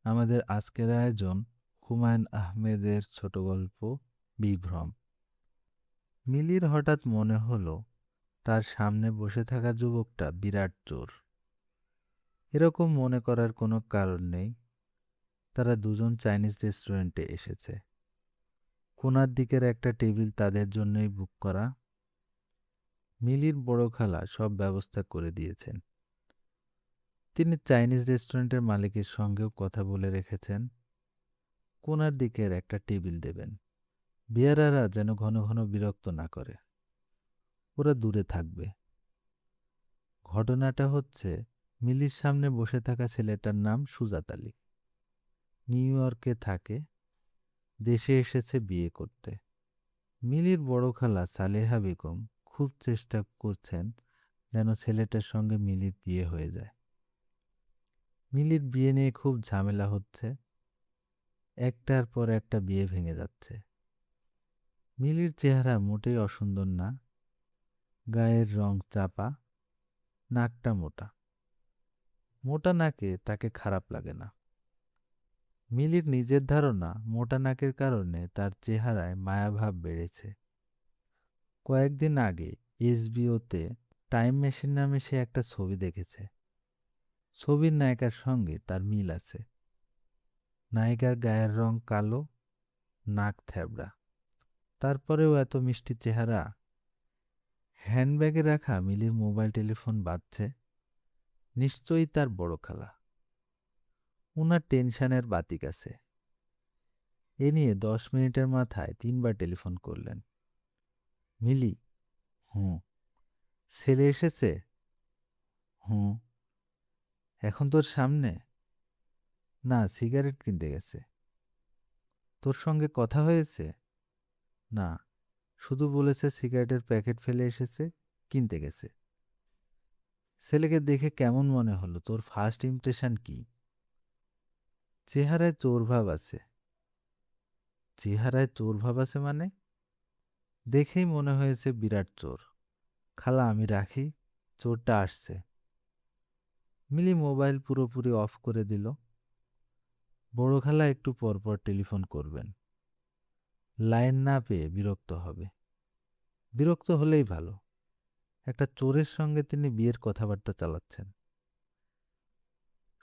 আমাদের আজকের আয়োজন হুমায়ূন আহমেদের ছোট গল্প বিভ্রম। মিলির হঠাৎ মনে হলো তার সামনে বসে থাকা যুবকটা বিরাট চোর। এরকম মনে করার কোনো কারণ নেই। তারা দুজন চাইনিজ রেস্টুরেন্টে এসেছে। কোণার দিকের একটা টেবিল তাদের জন্যই বুক করা। মিলির বড় খালা সব ব্যবস্থা করে দিয়েছেন। তিনি চাইনিজ রেস্টুরেন্টের মালিকের সঙ্গেও কথা বলে রেখেছেন, কোণার দিকের একটা টেবিল দেবেন। বিয়ারারা যেন ঘন ঘন বিরক্ত না করে, ওরা দূরে থাকবে। ঘটনাটা হচ্ছে, মিলির সামনে বসে থাকা ছেলেটার নাম সুজাত আলী। নিউ ইয়র্কে থাকে, দেশে এসেছে বিয়ে করতে। মিলির বড় খালা সালেহা বেগম খুব চেষ্টা করছেন যেন ছেলেটার সঙ্গে মিলির বিয়ে হয়ে যায়। মিলির বিয়ে নিয়ে খুব ঝামেলা হচ্ছে, একটার পর একটা বিয়ে ভেঙে যাচ্ছে। মিলির চেহারা মোটেই অসুন্দর না, গায়ের রং চাপা, নাকটা মোটা। মোটা নাকে তাকে খারাপ লাগে না। মিলির নিজের ধারণা মোটা নাকের কারণে তার চেহারায় মায়াভাব বেড়েছে। কয়েকদিন আগে এসবিওতে টাইম মেশিন নামে সে একটা ছবি দেখেছে। ছবির নায়িকার সঙ্গে তার মিল আছে। নায়িকার গায়ের রং কালো, নাক থ্যাবড়া, তারপরেও এত মিষ্টি চেহারা। হ্যান্ডব্যাগে রাখা মিলির মোবাইল টেলিফোন বাজছে। নিশ্চয়ই তার বড় খালা। উনার টেনশনের বাতিক আছে। এ নিয়ে 10 মিনিটের মাথায় 3বার টেলিফোন করলেন। মিলি? হুঁ। ছেলে এসেছে? হুঁ। এখন তোর সামনে? না, সিগারেট কিনতে গেছে। তোর সঙ্গে কথা হয়েছে? না, শুধু বলেছে সিগারেটের প্যাকেট ফেলে এসেছে, কিনতে গেছে। ছেলেকে দেখে কেমন মনে হলো? তোর ফার্স্ট ইমপ্রেশন কি? চেহারায় চোর ভাব আছে। চেহারায় চোর ভাব আছে মানে? দেখেই মনে হয়েছে বিরাট চোর। খালা আমি রাখি, চোরটা আসছে। মিলি মোবাইল পুরোপুরি অফ করে দিল। বড় খালা একটু পরপর টেলিফোন করবেন। লাইন না পেয়ে বিরক্ত হবে। বিরক্ত হলেই ভালো। একটা চোরের সঙ্গে তিনি বিয়ের কথাবার্তা চালাচ্ছেন।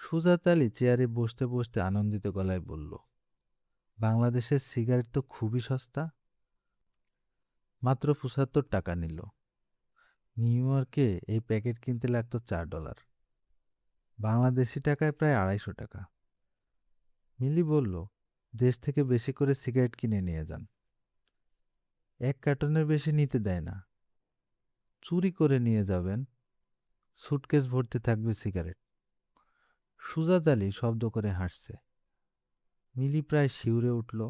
সুজাত আলী চেয়ারে বসতে বসতে আনন্দিত গলায় বলল, বাংলাদেশের সিগারেট তো খুবই সস্তা। মাত্র 75 টাকা নিল। নিউ ইয়র্কে এই প্যাকেট কিনতে লাগতো $4, বাংলাদেশি টাকায় প্রায় 250 টাকা। মিলি বলল, দেশ থেকে বেশি করে সিগারেট কিনে নিয়ে যান। 1 কার্টনের বেশি নিতে দেয় না। চুরি করে নিয়ে যাবেন, সুটকেস ভর্তি থাকবে সিগারেট। সুজাত আলী শব্দ করে হাসছে। মিলি প্রায় শিউরে উঠল।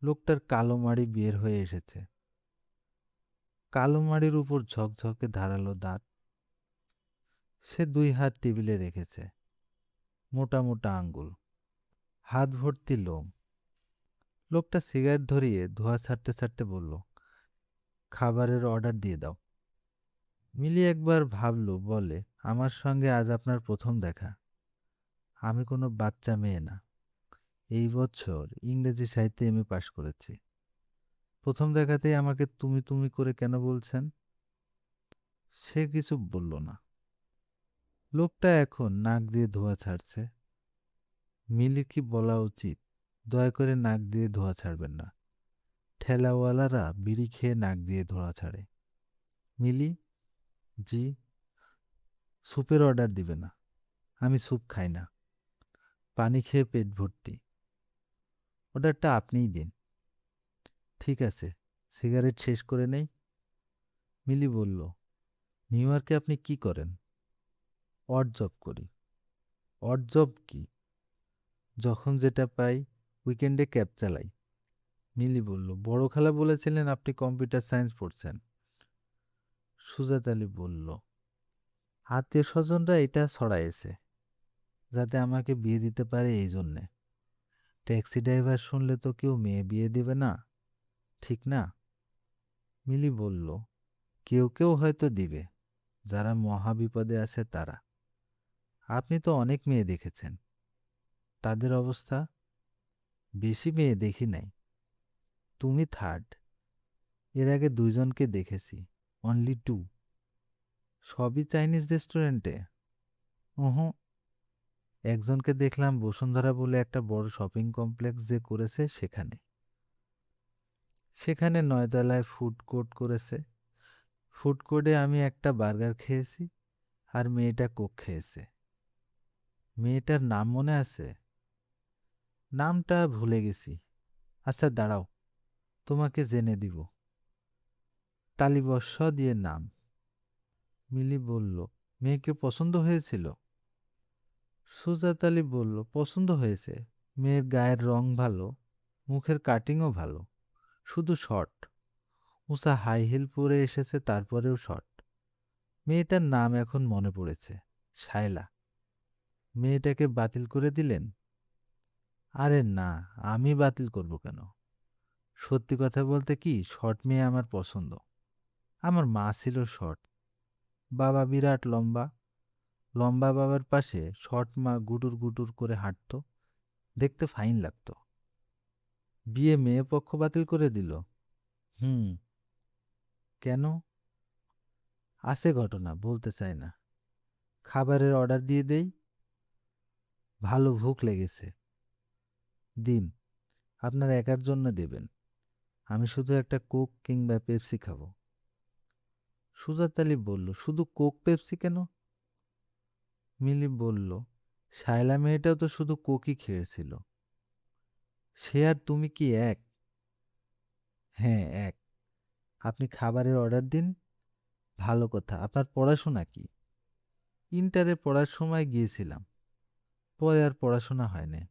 লোকটার কালো মাড়ি বের হয়ে এসেছে। কালো মাড়ির উপর ঝকঝকে ধারালো দাঁত। সে 2 হাত টেবিলে রেখেছে, মোটা মোটা আঙ্গুল, হাত ভর্তি লোম। লোকটা সিগারেট ধরিয়ে ধোঁয়া ছাড়তে ছাড়তে বলল, খাবারের অর্ডার দিয়ে দাও। মিলি একবার ভাবল, বলে, আমার সঙ্গে আজ আপনার প্রথম দেখা। আমি কোনো বাচ্চা মেয়ে না। এই বছর ইংরেজি সাহিত্যে এমএ পাশ করেছি। প্রথম দেখাতেই আমাকে তুমি তুমি করে কেন বলছেন? সে কিছু বলল না। লোকটা এখন নাক দিয়ে ধোঁয়া ছাড়ছে। মিলি কি বলা উচিত? দয়া করে নাক দিয়ে ধোঁয়া ছাড়বেন না। ঠেলাওয়ালারা বিড়ি খেয়ে নাক দিয়ে ধোঁয়া ছাড়ে। মিলি? জি? স্যুপের অর্ডার দিবে না? আমি স্যুপ খাই না। পানি খেয়ে পেট ভর্তি। অর্ডারটা আপনিই দিন। ঠিক আছে, সিগারেট শেষ করে নেই। মিলি বলল, নিউ ইয়র্কে আপনি কি করেন? অড জব করি। অড জব কি? যখন যেটা পাই, উইকেন্ডে ক্যাব চালাই। মিলি বলল, বড় খালা বলেছিলেন আপনি কম্পিউটার সায়েন্স পড়ছেন। সুজাত আলী বলল, আত্মীয় স্বজনরা এটা ছড়াইছে যাতে আমাকে বিয়ে দিতে পারে, এই জন্যে। ট্যাক্সি ড্রাইভার শুনলে তো কেউ মেয়ে বিয়ে দিবে না, ঠিক না? মিলি বলল, কেউ কেউ হয়তো দিবে, যারা মহাবিপদে আছে তারা। আপনি তো অনেক মেয়ে দেখেছেন। তাদের অবস্থা? বেশি মেয়ে দেখি নাই, তুমি থার্ড। এর আগে 2 জনকে দেখেছি, অনলি 2। সবই চাইনিজ রেস্টুরেন্টে? ওহো, একজনকে দেখলাম বসুন্ধরা বলে একটা বড় শপিং কমপ্লেক্স যে করেছে সেখানে। সেখানে 9 তলায় ফুড কোর্ট করেছে। ফুড কোর্টে আমি একটা বার্গার খেয়েছি, আর মেয়েটা কোক খেয়েছে। মেয়েটার নাম মনে আছে? নামটা ভুলে গেছি। আচ্ছা দাঁড়াও, তোমাকে জেনে দিব। তালিবর্ষ দিয়ে নাম। মিলি বলল, মেয়েকে পছন্দ হয়েছিল? সুজাত আলী বলল, পছন্দ হয়েছে। মেয়ের গায়ের রং ভালো, মুখের কাটিংও ভালো, শুধু শর্ট। উষা হাই হিল পরে এসেছে, তারপরেও শর্ট। মেয়েটার নাম এখন মনে পড়েছে, শায়লা। মেয়েটাকে বাতিল করে দিলেন? আরে না, আমি বাতিল করব কেন? সত্যি কথা বলতে কি, শর্ট মেয়ে আমার পছন্দ। আমার মা ছিল শর্ট, বাবা বিরাট লম্বা। লম্বা বাবার পাশে শর্ট মা গুটুর গুটুর করে হাঁটত, দেখতে ফাইন লাগতো। বিয়ে মেয়ে পক্ষ বাতিল করে দিল? হুম। কেন? আছে ঘটনা, বলতে চাই না। খাবারের অর্ডার দিয়ে দেই? ভালো ভুখ লেগেছে। দিন, আপনার একার জন্য দেবেন। আমি শুধু একটা কোক কিংবা পেপসি খাবো। সুজাত আলী বলল, শুধু কোক পেপসি কেন? মিলি বলল, শায়লা মেয়েটাও তো শুধু কোকই খেয়েছিল। সে আর তুমি কি এক? হ্যাঁ, এক। আপনি খাবারের অর্ডার দিন। ভালো কথা, আপনার পড়াশোনা কি? ইন্টারে পড়ার সময় গিয়েছিলাম, পরে আর পড়াশোনা হয় না,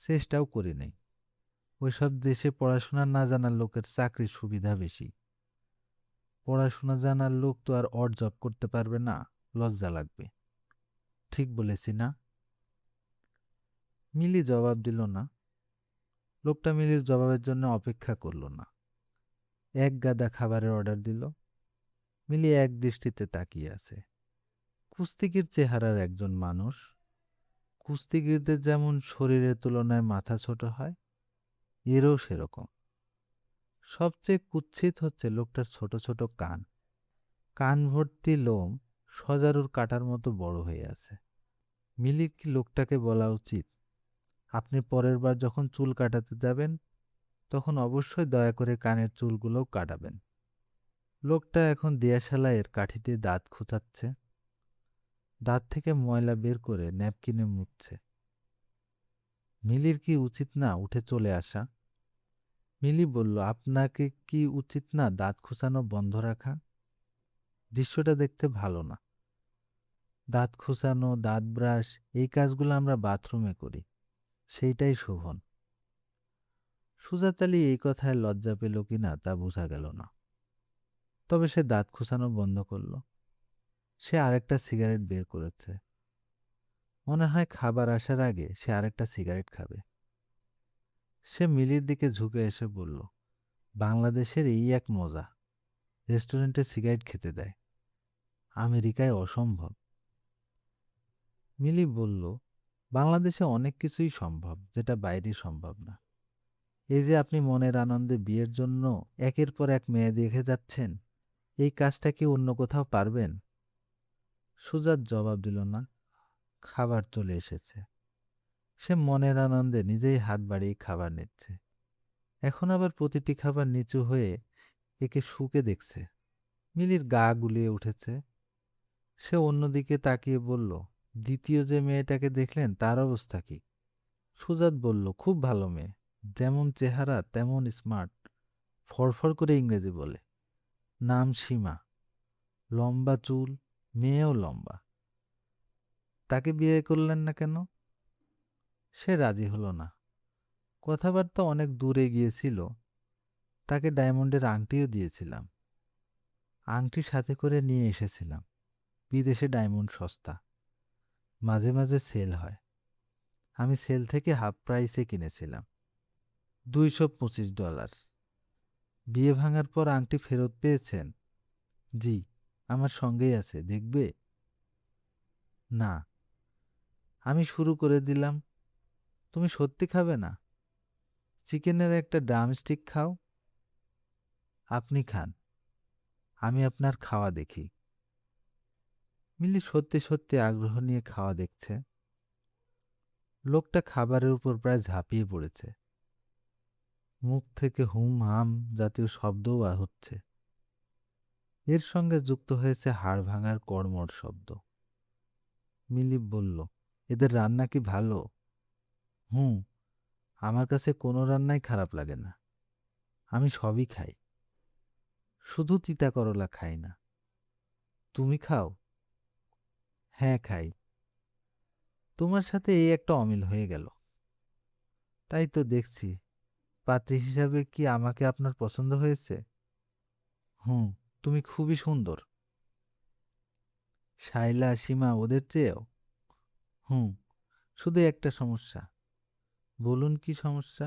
চেষ্টাও করি নাই। ওইসব দেশে পড়াশোনা না জানার লোকের চাকরির সুবিধা বেশি। পড়াশোনা জানার লোক তো আর অড জব করতে পারবে না, লজ্জা লাগবে। ঠিক বলেছি না? মিলি জবাব দিল না। লোকটা মিলির জবাবের জন্য অপেক্ষা করল না। এক গাদা খাবারের অর্ডার দিল। মিলি এক দৃষ্টিতে তাকিয়ে আছে। কুস্তিগির চেহারার একজন মানুষ। কুস্তিগিরদের যেমন শরীরের তুলনায় মাথা ছোট হয়, এরও সেরকম। সবচেয়ে কুৎসিত হচ্ছে লোকটার ছোট ছোট কান। কান ভর্তি লোম সজারুর কাটার মতো বড় হয়ে আছে। মিলির কি লোকটাকে বলা উচিত, আপনি পরের বার যখন চুল কাটাতে যাবেন তখন অবশ্যই দয়া করে কানের চুলগুলোও কাটাবেন। লোকটা এখন দিয়াশালাইয়ের কাঠিতে দাঁত খোঁচাচ্ছে, দাঁত থেকে ময়লা বের করে ন্যাপকিনে মুছছে। মিলির কি উচিত না উঠে চলে আসা? মিলি বলল, আপনাকে কি উচিত না দাঁত খোঁচানো বন্ধ রাখা? দৃশ্যটা দেখতে ভালো না। দাঁত খোঁচানো, দাঁত ব্রাশ, এই কাজগুলো আমরা বাথরুমে করি, সেইটাই শোভন। সুজাত আলী এই কথায় লজ্জা পেল কিনা তা বোঝা গেল না। তবে সে দাঁত খোঁচানো বন্ধ করল। সে আরেকটা সিগারেট বের করেছে। মনে হয় খাবার আসার আগে সে আরেকটা সিগারেট খাবে। সে মিলির দিকে ঝুঁকে এসে বলল, বাংলাদেশের এই এক মজা, রেস্টুরেন্টে সিগারেট খেতে দেয়, আমেরিকায় অসম্ভব। মিলি বলল, বাংলাদেশে অনেক কিছুই সম্ভব যেটা বাইরে সম্ভব না। এই যে আপনি মনের আনন্দে বিয়ের জন্য একের পর এক মেয়ে দেখে যাচ্ছেন, এই কাজটা কি অন্য কোথাও পারবেন? সুজাত জবাব দিল না। খাবার চলে এসেছে। সে মনের আনন্দে নিজেই হাত বাড়িয়ে খাবার নিচ্ছে। এখন আবার প্রতিটি খাবার নিচু হয়ে একে শুকে দেখছে। মিলির গা গুলিয়ে উঠেছে। সে অন্যদিকে তাকিয়ে বলল, দ্বিতীয় যে মেয়েটাকে দেখলেন তার অবস্থা কি? সুজাত বলল, খুব ভালো মেয়ে, যেমন চেহারা তেমন স্মার্ট, ফড়ফড় করে ইংরেজি বলে। নাম সীমা, লম্বা চুল, মেয়েও লম্বা। তাকে বিয়ে করলেন না কেন? সে রাজি হলো না। কথাবার্তা অনেক দূরে গিয়েছিল। তাকে ডায়মন্ডের আংটিও দিয়েছিলাম। আংটি সাথে করে নিয়ে এসেছিলাম। বিদেশে ডায়মন্ড সস্তা, মাঝে মাঝে সেল হয়। আমি সেল থেকে হাফ প্রাইসে কিনেছিলাম, $225। বিয়ে ভাঙার পর আংটি ফেরত পেয়েছেন? জি, আমার সঙ্গেই আছে, দেখবে? না। আমি শুরু করে দিলাম। তুমি সত্যি খাবে না? চিকেনের একটা ড্রামস্টিক খাও। আপনি খান, আমি আপনার খাওয়া দেখি। মিলি সত্যি সত্যি আগ্রহ নিয়ে খাওয়া দেখছে। লোকটা খাবারের উপর প্রায় ঝাঁপিয়ে পড়েছে। মুখ থেকে হুম হাম জাতীয় শব্দও হচ্ছে। এর সঙ্গে যুক্ত হয়েছে হাড় ভাঙার কড়মড় শব্দ। মিলি বলল, এদের রান্না কি ভালো? হুম, আমার কাছে কোনো রান্নাই খারাপ লাগে না। আমি সবই খাই, শুধু তিতা করলা খাই না। তুমি খাও? হ্যাঁ, খাই। তোমার সাথে এই একটা অমিল হয়ে গেল। তাই তো দেখছি, পাত্রী হিসাবে কি আমাকে আপনার পছন্দ হয়েছে? হুম, তুমি খুবই সুন্দর। শাইলা সীমা ওদের চেয়েও? হুম, শুধু একটা সমস্যা। বলুন কি সমস্যা?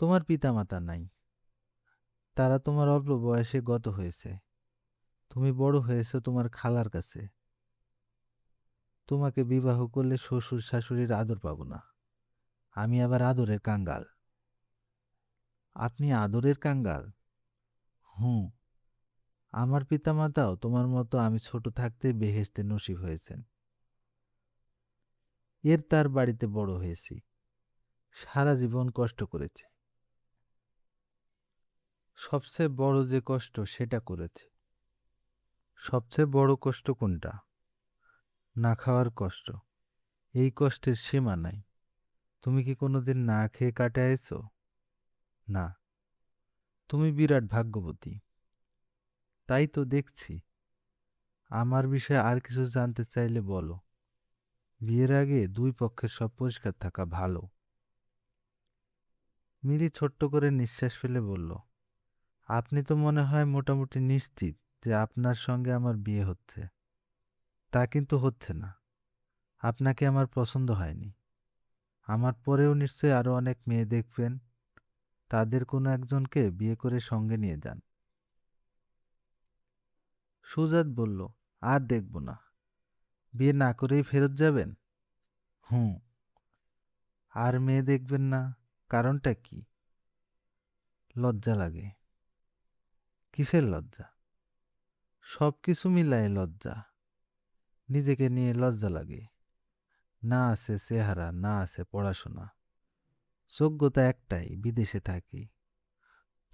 তোমার পিতামাতা নাই, তারা তোমার অল্প বয়সে গত হয়েছে। তুমি বড় হয়েছো তোমার খালার কাছে। তোমাকে বিবাহ করলে শ্বশুর শাশুড়ির আদর পাবো না। আমি আবার আদরের কাঙ্গাল। আপনি আদরের কাঙ্গাল? হুম, আমার পিতামাতাও তোমার মতো আমি ছোট থাকতে বেহেশতে নসিব হয়েছেন। তার বাড়িতে বড় হয়েছি, সারা জীবন কষ্ট করেছি। সবচেয়ে বড় যে কষ্ট সেটা করেছি। সবচেয়ে বড় কষ্ট কোনটা? না খাওয়ার কষ্ট। এই কষ্টের সীমা নাই। তুমি কি কোনোদিন না খেয়ে কাটাইছো? না। তুমি বিরাট ভাগ্যবতী। তাই তো দেখছি। আমার বিষয়ে আর কিছু জানতে চাইলে বলো। বিয়ের আগে দুই পক্ষের সব পরিষ্কার থাকা ভালো। মিলি ছোট্ট করে নিঃশ্বাস ফেলে বলল, আপনি তো মনে হয় মোটামুটি নিশ্চিত যে আপনার সঙ্গে আমার বিয়ে হচ্ছে। তা কিন্তু হচ্ছে না। আপনাকে আমার পছন্দ হয়নি। আমার পরেও নিশ্চয়ই আরো অনেক মেয়ে দেখবেন। তাদের কোনো একজনকে বিয়ে করে সঙ্গে নিয়ে যান। সুজাত বলল, আর দেখব না। বিয়ে না করেই ফেরত যাবেন? হুম। আর মেয়ে দেখবেন না? কারণটা কি? লজ্জা লাগে। কিসের লজ্জা? সব কিছু মিলায়ে লজ্জা। নিজেকে নিয়ে লজ্জা লাগে। না আছে চেহারা, না আছে পড়াশোনা। যোগ্যতা একটাই, বিদেশে থাকি।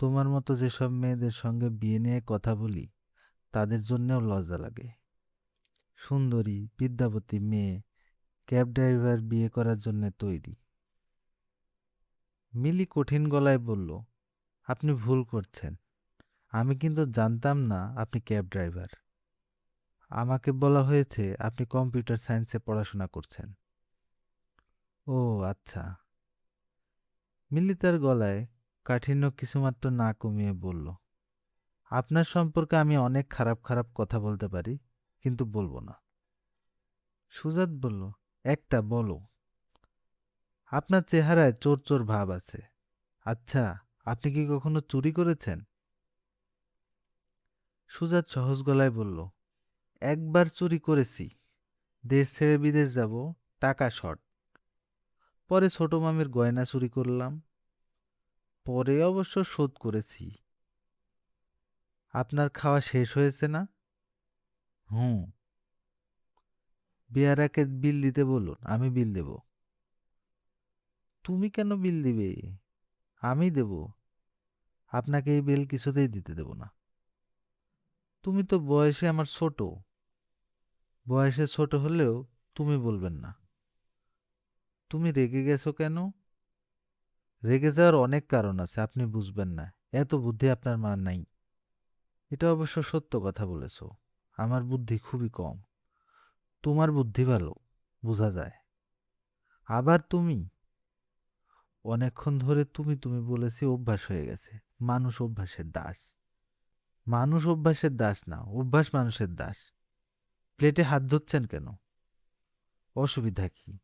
তোমার মতো যেসব মেয়েদের সঙ্গে বিয়ে নিয়ে কথা বলি তাদের জন্যেও লজ্জা লাগে। সুন্দরী বিদ্যাবতী মেয়ে ক্যাব ড্রাইভার বিয়ে করার জন্য তৈরি। মিলি কঠিন গলায় বলল, আপনি ভুল করছেন। আমি কিন্তু জানতাম না আপনি ক্যাব ড্রাইভার। আমাকে বলা হয়েছে আপনি কম্পিউটার সায়েন্সে পড়াশোনা করছেন। ও আচ্ছা। মিলি তার গলায় কাঠিন্য কিছুমাত্র না কমিয়ে বলল, আপনার সম্পর্কে আমি অনেক খারাপ খারাপ কথা বলতে পারি, কিন্তু বলবো না। সুজাত বলল, একটা বলো। আপনার চেহারায় চোর চোর ভাব আছে। আচ্ছা, আপনি কি কখনো চুরি করেছেন? সুজাত সহজ গলায় বলল, একবার চুরি করেছি। দেশ ছেড়ে বিদেশ যাব, টাকা শর্ট। পরে ছোট মামির গয়না চুরি করলাম। পরে অবশ্য শোধ করেছি। আপনার খাওয়া শেষ হয়েছে না? হুম। বিয়ারাকে বিল দিতে বলুন, আমি বিল দেব। তুমি কেন বিল দিবে? আমি দেব। আপনাকে এই বিল কিছুতেই দিতে দেব না। তুমি তো বয়সে আমার ছোট। বয়সে ছোট হলেও তুমি বলবেন না। তুমি রেগে গেছো কেন? রেগে যাওয়ার অনেক কারণ আছে, আপনি বুঝবেন না। এত বুদ্ধি আপনার মা নাই। এটা অবশ্য সত্য কথা বলেছো। আমার বুদ্ধি খুবই কম। তোমার বুদ্ধি ভালো, বোঝা যায়। আবার তুমি? অনেকক্ষণ ধরে তুমি তুমি বলেছি, অভ্যাস হয়ে গেছে। মানুষ অভ্যাসের দাস। মানুষ অভ্যাসের দাস না, অভ্যাস মানুষের দাস। প্লেটে হাত ধুচ্ছেন কেন? অসুবিধা কি?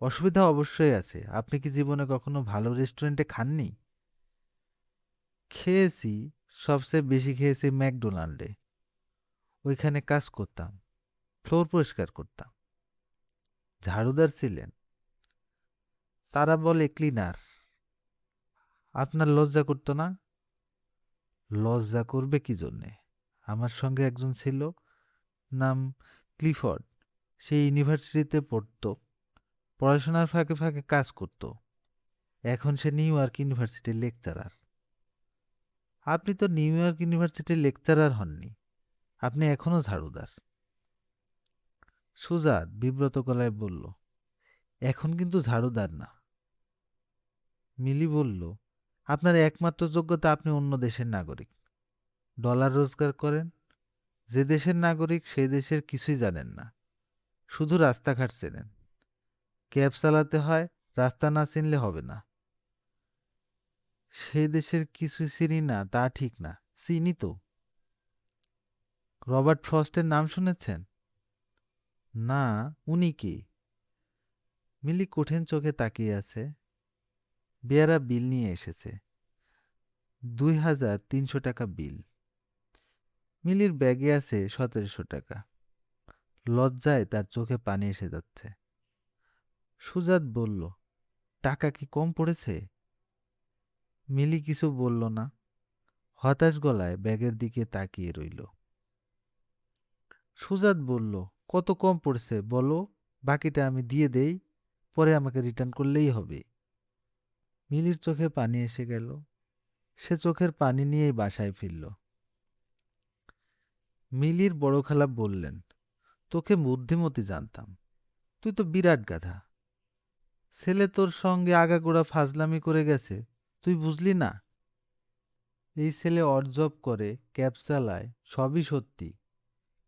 অসুবিধা অবশ্যই আছে। আপনি কি জীবনে কখনো ভালো রেস্টুরেন্টে খাননি? খেয়েছি। সবচেয়ে বেশি খেয়েছি ম্যাকডোনাল্ডে। ওইখানে কাজ করতাম, ফ্লোর পরিষ্কার করতাম। ঝাড়ুদার ছিলেন? তারা বলে ক্লিনার। আপনার লজ্জা করতো না? লজ্জা করবে কি জন্যে? আমার সঙ্গে একজন ছিল, নাম ক্লিফোর্ড। সে ইউনিভার্সিটিতে পড়তো, পড়াশোনার ফাঁকে ফাঁকে কাজ করত। এখন সে নিউ ইয়র্ক ইউনিভার্সিটির লেকচারার। আপনি তো নিউ ইয়র্ক ইউনিভার্সিটির লেকচারার হননি, আপনি এখনো ঝাড়ুদার। সুজাত বিব্রত গলায় বলল, এখন কিন্তু ঝাড়ুদার না। মিলি বলল, আপনার একমাত্র যোগ্যতা আপনি অন্য দেশের নাগরিক, ডলার রোজগার করেন। যে দেশের নাগরিক সেই দেশের কিছুই জানেন না, শুধু রাস্তাঘাট চেনেন। ক্যাব চালাতে হয়, রাস্তা না চিনলে হবে না। সেই দেশের কিছু চিনি না তা ঠিক না, চিনি তো। রবার্ট ফ্রস্টের নাম শুনেছেন? না, উনি কি? মিলি কঠিন চোখে তাকিয়ে আছে। বেয়ারা বিল নিয়ে এসেছে, 2,300 টাকা বিল। মিলির ব্যাগে আছে 1,700 টাকা। লজ্জায় তার চোখে পানি এসে যাচ্ছে। সুজাত বলল, টাকা কি কম পড়েছে? মিলি কিছু বলল না, হতাশ গলায় ব্যাগের দিকে তাকিয়ে রইল। সুজাত বলল, কত কম পড়ছে বলো, বাকিটা আমি দিয়ে দেই, পরে আমাকে রিটার্ন করলেই হবে। মিলির চোখে পানি এসে গেল। সে চোখের পানি নিয়েই বাসায় ফিরল। মিলির বড় খালা বললেন, তোকে বুদ্ধিমতী জানতাম, তুই তো বিরাট গাধা। ছেলে তোর সঙ্গে আগাগোড়া ফাজলামি করে গেছে, তুই বুঝলি না? এই ছেলে অড জব করে, ক্যাব চালায়, সবই সত্যি,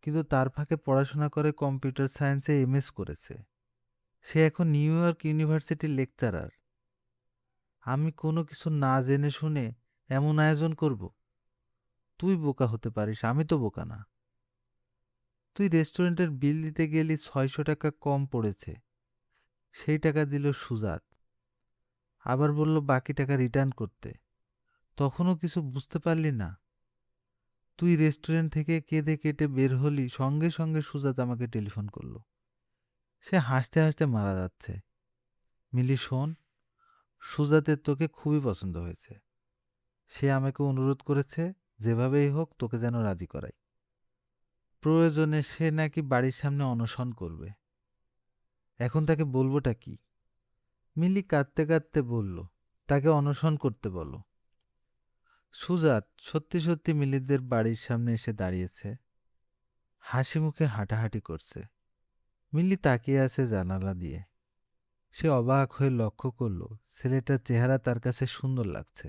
কিন্তু তার ফাঁকে পড়াশোনা করে কম্পিউটার সায়েন্সে এমএস করেছে। সে এখন নিউ ইয়র্ক ইউনিভার্সিটির লেকচারার। আমি কোনো কিছু না জেনে শুনে এমন আয়োজন করব? তুই বোকা হতে পারিস, আমি তো বোকা না। তুই রেস্টুরেন্টের বিল দিতে গেলি, 600 টাকা কম পড়েছে, সেই টাকা দিল সুজাত। আবার বলল বাকি টাকা রিটার্ন করতে, তখনও কিছু বুঝতে পারলি না? তুই রেস্টুরেন্ট থেকে কেঁদে কেটে বের হলি, সঙ্গে সঙ্গে সুজাত আমাকে টেলিফোন করলো। সে হাসতে হাসতে মারা যাচ্ছে। মিলি শোন, সুজাতের তোকে খুবই পছন্দ হয়েছে। সে আমাকে অনুরোধ করেছে যেভাবেই হোক তোকে যেন রাজি করাই। প্রয়োজনে সে নাকি বাড়ির সামনে অনশন করবে। এখন তাকে বলবোটা কি? মিলি কাঁদতে কাঁদতে বলল, তাকে অনশন করতে বলো। সুজাত সত্যি সত্যি মিলিদের বাড়ির সামনে এসে দাঁড়িয়েছে, হাসি মুখে হাঁটাহাঁটি করছে। মিলি তাকিয়ে আছে জানালা দিয়ে। সে অবাক হয়ে লক্ষ্য করল, ছেলেটার চেহারা তার কাছে সুন্দর লাগছে।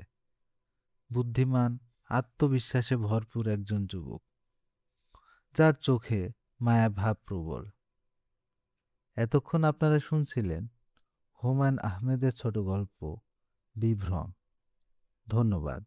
বুদ্ধিমান, আত্মবিশ্বাসে ভরপুর একজন যুবক, যার চোখে মায়াভাব প্রবল। এতক্ষণ আপনারা শুনছিলেন হুমায়ূন আহমেদের ছোট গল্প বিভ্রম। ধন্যবাদ।